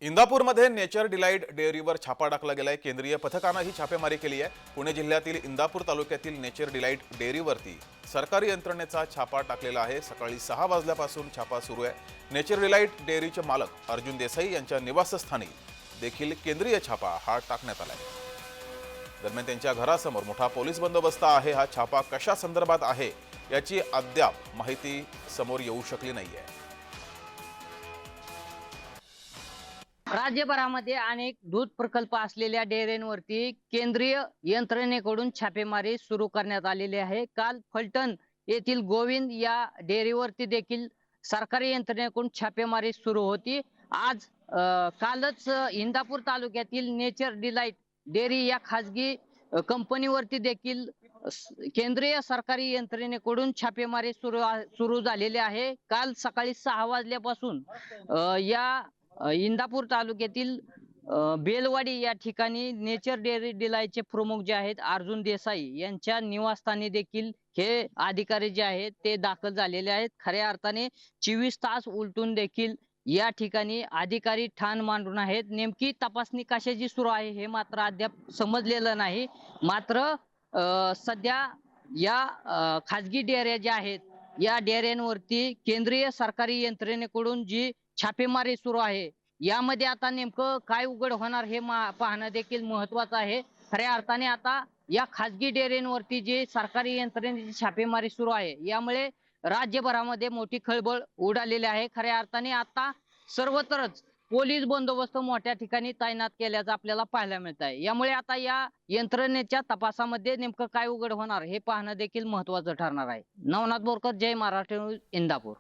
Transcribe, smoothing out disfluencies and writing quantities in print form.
इंदापूरमध्ये nature delight डेअरीवर छापा टाकला गेलाय। केंद्रीय पथकानं ही छापेमारी केली आहे। पुणे जिल्ह्यातील इंदापूर तालुक्यातील नेचर डिलाइट डेअरीवरती सरकारी यंत्रणेचा छापा टाकलेला आहे। सकाळी 6 वाजल्यापासून छापा सुरू आहे। नेचर डिलाइट डेअरीचे मालक अर्जुन देसाई यांच्या निवासस्थानी देखील केंद्रीय छापा हा टाकण्यात आलाय। दरम्यान त्यांच्या घरासमोर मोठा पोलीस बंदोबस्त आहे। हा छापा कशा संदर्भात आहे याची अद्याप माहिती समोर येऊ शकली नाहीये। राज्यभरामध्ये अनेक दूध प्रकल्प असलेल्या डेअरींवरती केंद्रीय यंत्रणेकडून छापेमारी सुरू करण्यात आलेली आहे। काल फलटण येथील गोविंद या डेअरीवरती देखील सरकारी यंत्रणेकडून छापेमारी सुरू होती। आज कालच इंदापूर तालुक्यातील नेचर डिलाइट डेअरी या खाजगी कंपनीवरती देखील केंद्रीय सरकारी यंत्रणेकडून छापेमारी सुरू झालेली आहे। काल सकाळी 6 वाजल्यापासून या इंदापूर तालुक्यातील बेलवाडी या ठिकाणी नेचर डेअरी डिलाइटचे प्रमुख जे आहेत अर्जुन देसाई यांच्या निवासस्थानी देखील हे अधिकारी जे आहेत ते दाखल झालेले आहेत। खऱ्या अर्थाने 24 तास उलटून देखील या ठिकाणी अधिकारी ठाण मांडून आहेत। नेमकी तपासणी कशाची सुरू आहे हे मात्र अद्याप समजलेलं नाही। मात्र सध्या या खाजगी डेअऱ्या ज्या आहेत या डेअऱ्यांवरती केंद्रीय सरकारी यंत्रणेकडून जी छापेमारी सुरू आहे यामध्ये आता नेमकं काय उघड होणार हे पाहणं देखील महत्वाचं आहे। खऱ्या अर्थाने आता या खाजगी डेअरींवरती जी सरकारी यंत्रणेची छापेमारी सुरू आहे यामुळे राज्यभरामध्ये मोठी खळबळ उडालेली आहे। खऱ्या अर्थाने आता सर्वत्रच पोलीस बंदोबस्त मोठ्या ठिकाणी तैनात केल्याचं आपल्याला पाहायला मिळत आहे। यामुळे आता या यंत्रणेच्या तपासामध्ये नेमकं काय उघड होणार हे पाहणं देखील महत्वाचं ठरणार आहे। नवनाथ बोरकर, जय महाराष्ट्र न्यूज, इंदापूर।